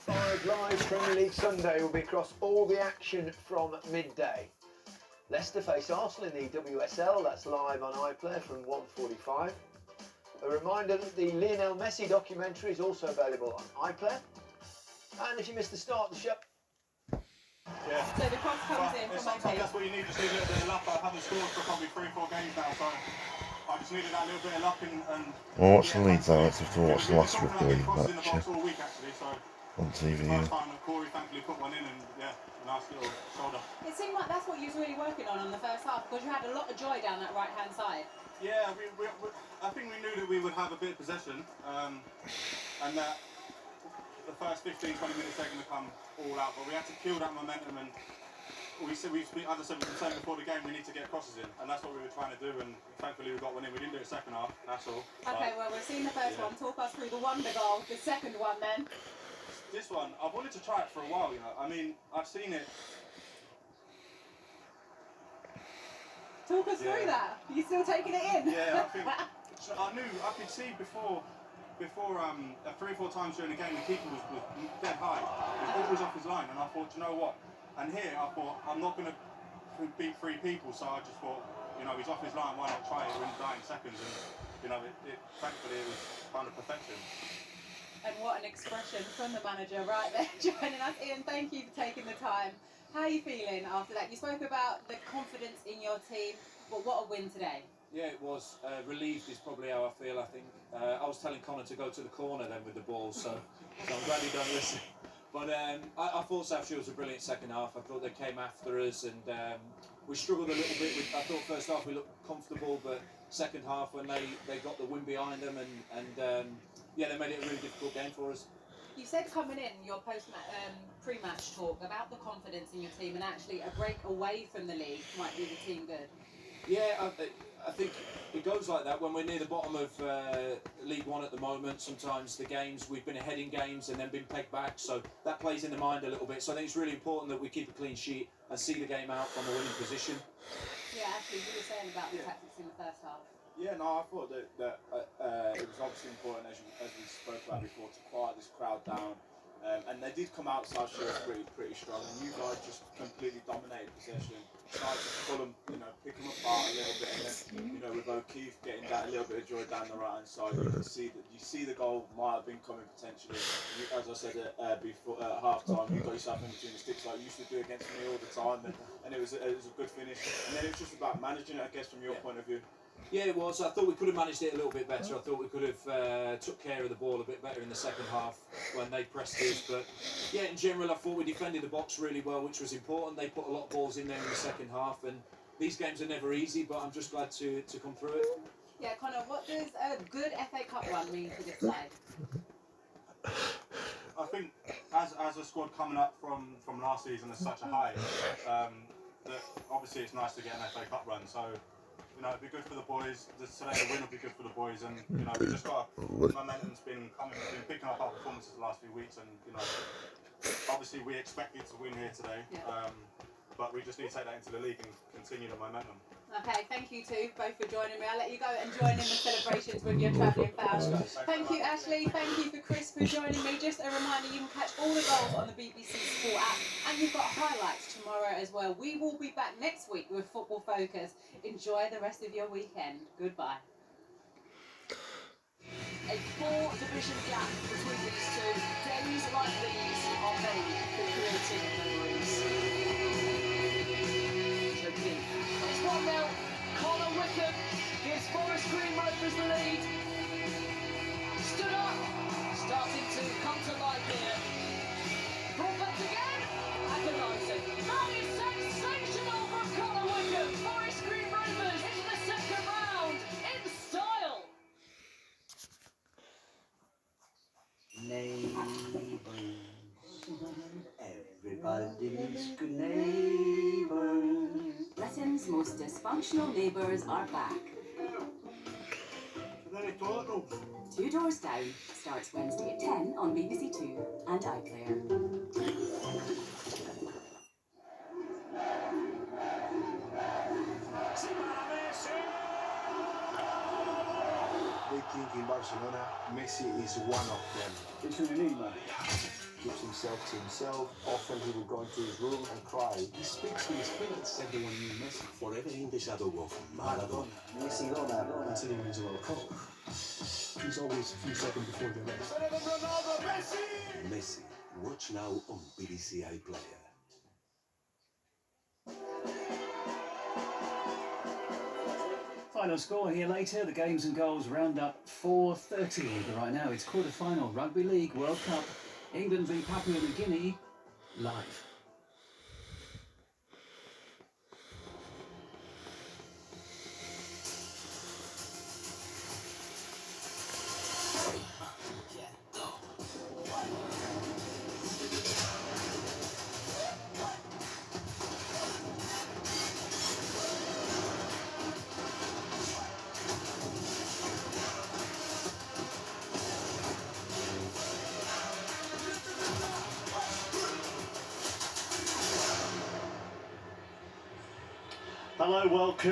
5 Live Premier League Sunday will be across all the action from midday. Leicester face Arsenal in the WSL, that's live on iPlayer from 1:45. A reminder that the Lionel Messi documentary is also available on iPlayer. And if you missed the start of the show... Yeah. So the cross comes in from sometimes that's what you need, just need a little bit of luck. I haven't scored for probably 3-4 games now, so I just needed that little bit of luck and Well, watch the Leeds highlights after I watched the last Rugby League match all week, actually, so on TV. first time that Corey thankfully put one in, and yeah, a nice little shoulder. It seemed like that's what you was really working on the first half, because you had a lot of joy down that right-hand side. Yeah, I think we knew that we would have a bit of possession, and that the first 15-20 minutes they're going to come all out, but we had to kill that momentum, and as I said, we've been saying before the game, we need to get crosses in, and that's what we were trying to do, and thankfully we got one in. We didn't do it second half, that's all. Okay, well, we've seen the first one. Talk us through the wonder goal, the second one then. This one, I've wanted to try it for a while, you know. I mean, I've seen it. Talk us through that. You still taking it in? Yeah, I think I could see before 3 or 4 times during the game, the keeper was dead high. He was always off his line, and I thought, you know what? And here I thought, I'm not going to beat 3 people, so I just thought, you know, he's off his line, why not try it? We're in dying seconds, and you know, thankfully it was kind of perfection. And what an expression from the manager right there joining us. Ian, thank you for taking the time. How are you feeling after that? You spoke about the confidence in your team, but what a win today. Yeah, it was. Relieved is probably how I feel, I think. I was telling Connor to go to the corner then with the ball, so I'm glad he done listen. But I thought South Shields was a brilliant second half. I thought they came after us, and we struggled a little bit. I thought first half we looked comfortable, but second half when they got the win behind them, and yeah, they made it a really difficult game for us. You said coming in your pre-match talk about the confidence in your team, and actually a break away from the league might do the team good. Yeah, I think it goes like that when we're near the bottom of League One at the moment. Sometimes the games, we've been ahead in games and then been pegged back, so that plays in the mind a little bit. So I think it's really important that we keep a clean sheet and see the game out from a winning position. Yeah, actually, you were saying about the tactics in the first half. Yeah, no, I thought that it was obviously important, as we spoke about before, to quiet this crowd down. And they did come out South Shields pretty strong, and you guys just completely dominated possession. Tried to pull them, you know, pick them apart a little bit, and then, you know, with O'Keefe getting that a little bit of joy down the right hand side, you see the goal might have been coming potentially. As I said before at half time, you got yourself in between the sticks like you used to do against me all the time, and it was a good finish. And then it was just about managing it, I guess, from your point of view. Yeah, it was. I thought we could have managed it a little bit better. I thought we could have took care of the ball a bit better in the second half when they pressed us. But yeah, in general, I thought we defended the box really well, which was important. They put a lot of balls in there in the second half, and these games are never easy, but I'm just glad to come through it. Yeah, Connor, what does a good FA Cup run mean for this side? I think as a squad coming up from last season as such a high, that obviously it's nice to get an FA Cup run. So, you know, it'd be good for the boys. Today the win will be good for the boys, and you know, we just got momentum's been picking up our performances the last few weeks, and you know, obviously we expected to win here today, but we just need to take that into the league and continue the momentum. Okay, thank you two both for joining me. I'll let you go and join in the celebrations with your travelling family. Thank you, Ashley. Thank you for Chris for joining me. Just a reminder, you can catch all the goals on the BBC Sport app, and you've got highlights tomorrow as well. We will be back next week with Football Focus. Enjoy the rest of your weekend. Goodbye. A 4-division gap between these two. Days like these are made for creating memories. It's 1-0. Connor Wickham gives Forest Green Rovers the lead. Stood up, starting to come to life here. Brought back again, agonising. That is sensational from Connor Wickham. Forest Green Rovers into the second round in style. Neighbours, everybody's good neighbours. Britain's most dysfunctional neighbours are back. Two Doors Down starts Wednesday at 10 on BBC Two and iPlayer. They think in Barcelona, Messi is one of them. It's really neat, man. keeps himself to himself. Often he will go into his room and cry. He speaks to his friends. Everyone knew Messi. Forever in the shadow of Maradona. Messi, until he wins a World Cup. He's always a few seconds before the rest. Messi. Watch now on BBC iPlayer. Final score here later. The games and goals round up 4:30. But right now it's quarter-final Rugby League World Cup. England v Papua New Guinea live. Hello, welcome.